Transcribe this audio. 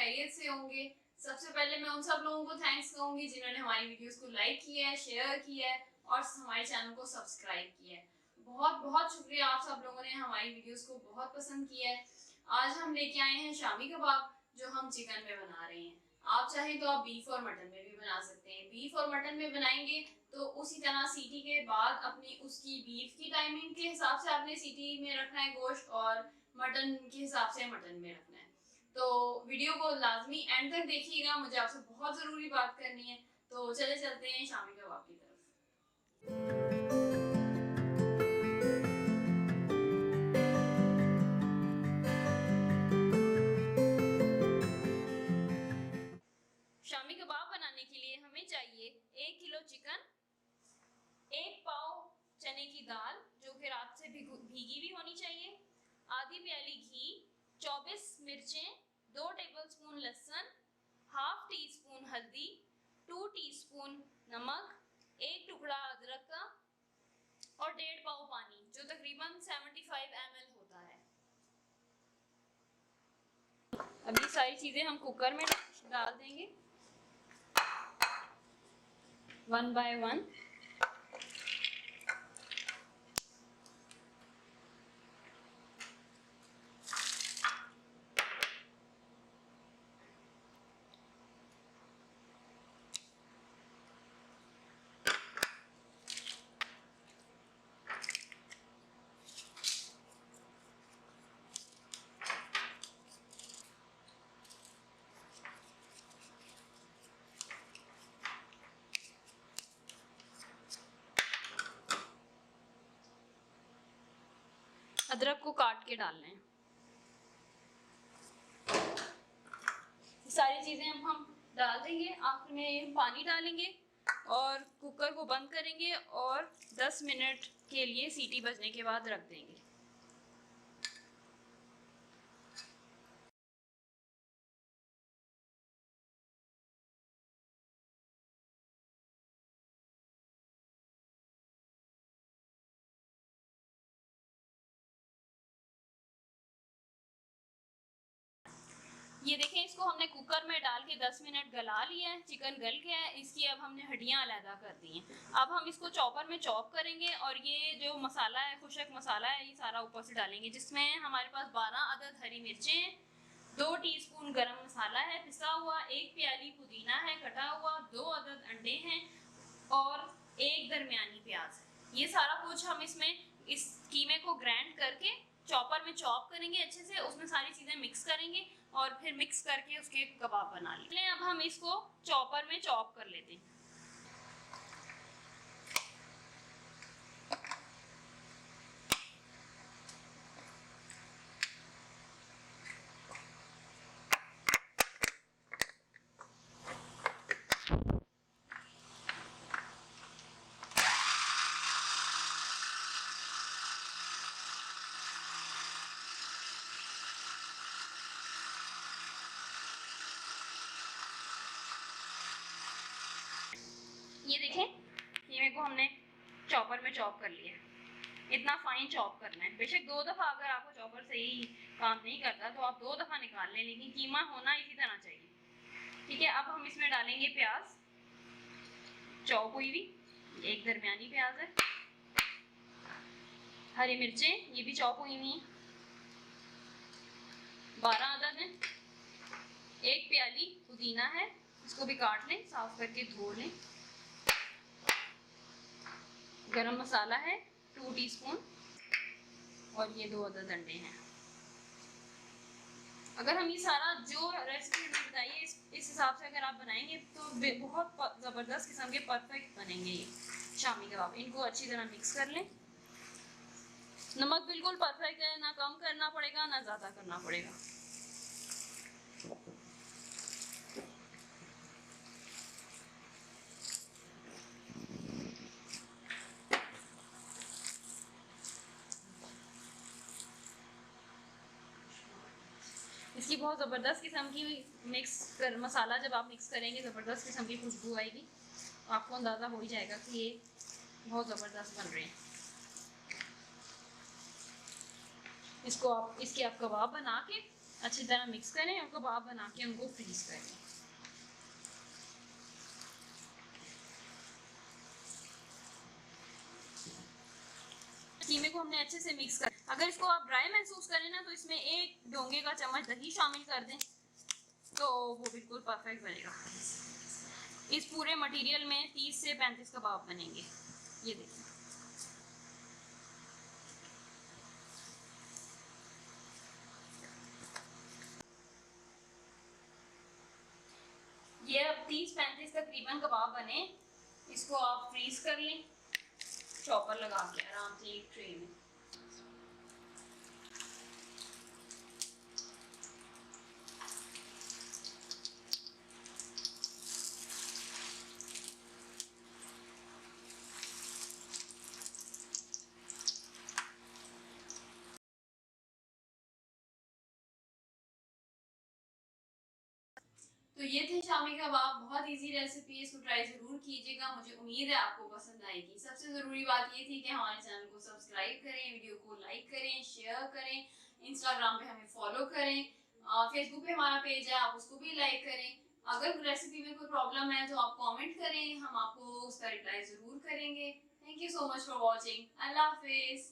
खैरियत से होंगे। सबसे पहले मैं उन सब लोगों को थैंक्स कहूंगी जिन्होंने हमारी वीडियोस को लाइक किया है, शेयर किया है और हमारे चैनल को सब्सक्राइब किया है। बहुत बहुत शुक्रिया, आप सब लोगों ने हमारी वीडियोस को बहुत पसंद किया है। आज हम लेके आए हैं शामी कबाब जो हम चिकन में बना रहे हैं। आप चाहें तो आप बीफ और मटन में भी बना सकते हैं। बीफ और मटन में बनाएंगे तो उसी तरह सीटी के बाद अपनी उसकी बीफ की टाइमिंग के हिसाब से आपने सीटी में रखना है गोश्त और मटन के हिसाब से मटन में रखना है। तो वीडियो को लाजमी एंड तक देखिएगा, मुझे आपसे बहुत ज़रूरी बात करनी है। तो चले चलते हैं शामी कबाब की तरफ। शामी कबाब बनाने के लिए हमें चाहिए 1 किलो चिकन, 1 पाव चने की दाल जो कि रात से भीगी भी होनी चाहिए, आधी प्याली घी, 24 मिर्चें, 2 टेबलस्पून लहसुन, हाफ टी स्पून हल्दी, 2 टीस्पून नमक, 1 टुकड़ा अदरक का और 1.5 पाव पानी जो तकरीबन 75 ml होता है। अब ये सारी चीजें हम कुकर में डाल देंगे 1 बाय 1। अदरक को काट के डालना है। सारी चीजें हम डाल देंगे, आखिर में पानी डालेंगे और कुकर को बंद करेंगे और 10 मिनट के लिए सीटी बजने के बाद रख देंगे। ये देखें, इसको हमने कुकर में डाल के 10 मिनट गला लिया है, चिकन गल गया है। इसकी अब हमने हड्डियां अलहदा कर दी हैं। अब हम इसको चॉपर में चॉप करेंगे और ये जो मसाला है, खुशक मसाला है, ये सारा ऊपर से डालेंगे, जिसमें हमारे पास 12 अदद हरी मिर्चें, 2 टीस्पून गरम मसाला है पिसा हुआ, 1 प्याली पुदीना है कटा हुआ, 2 अदद अंडे हैं और 1 दरमियानी प्याज है। ये सारा कुछ हम इसमें इस कीमे को ग्राइंड करके चॉपर में चॉप करेंगे अच्छे से, उसमें सारी चीज़ें मिक्स करेंगे और फिर मिक्स करके उसके कबाब बना लेंगे। अब हम इसको चॉपर में चॉप कर लेते हैं। ये देखें, कीमे को हमने चॉपर में चॉप कर लिया। इतना फाइन चॉप करना है। बेशक 2 दफ़ा अगर आपको चॉपर सही काम नहीं करता तो आप 2 दफ़ा निकाल लें, लेकिन कीमा होना इसी तरह चाहिए। ठीक है, अब हम इसमें डालेंगे प्याज चॉप हुई हुई, 1 दरमियानी प्याज है, हरी मिर्चें ये भी चॉप हुई हुई हैं, 12 अदद हैं, 1 प्याली पुदीना है, इसको भी काट लें, साफ करके धो लें, गरम मसाला है 2 टीस्पून और ये 2 अदद अंडे हैं। अगर हम ये सारा जो रेसिपी हमें बताई है इस हिसाब से अगर आप बनाएंगे तो बहुत ज़बरदस्त किस्म के परफेक्ट बनेंगे ये शामी कबाब। इनको अच्छी तरह मिक्स कर लें। नमक बिल्कुल परफेक्ट है, ना कम करना पड़ेगा ना ज़्यादा करना पड़ेगा। इसकी बहुत ज़बरदस्त किस्म की मसाला जब आप मिक्स करेंगे ज़बरदस्त किस्म की खुशबू आएगी, तो आपको अंदाज़ा हो ही जाएगा कि ये बहुत ज़बरदस्त बन रहे हैं। इसको आप कबाब बना के अच्छी तरह मिक्स करें और कबाब बना के उनको फ्रीज करें। कीमे को हमने अच्छे से मिक्स कर, अगर इसको आप ड्राई महसूस करें ना तो इसमें 1 डोंगे का चम्मच दही शामिल कर दें तो वो बिल्कुल परफेक्ट बनेगा। इस पूरे मटेरियल में 30 से 35 कबाब बनेंगे। ये देखिए ये अब 30-35 तकरीबन कबाब बने। इसको आप फ्रीज कर लें चॉपर लगा के आराम से एक ट्रे में। तो ये थे शामी कबाब, बहुत इजी रेसिपी, इसको ट्राई जरूर कीजिएगा। मुझे उम्मीद है आपको पसंद आएगी। सबसे ज़रूरी बात ये थी कि हमारे चैनल को सब्सक्राइब करें, वीडियो को लाइक करें, शेयर करें, इंस्टाग्राम पे हमें फॉलो करें, फेसबुक पे हमारा पेज है आप उसको भी लाइक करें। अगर रेसिपी में कोई प्रॉब्लम है तो आप कमेंट करें, हम आपको उसका रिप्लाई ज़रूर करेंगे। Thank you so much for watching. अल्लाह हाफिज़।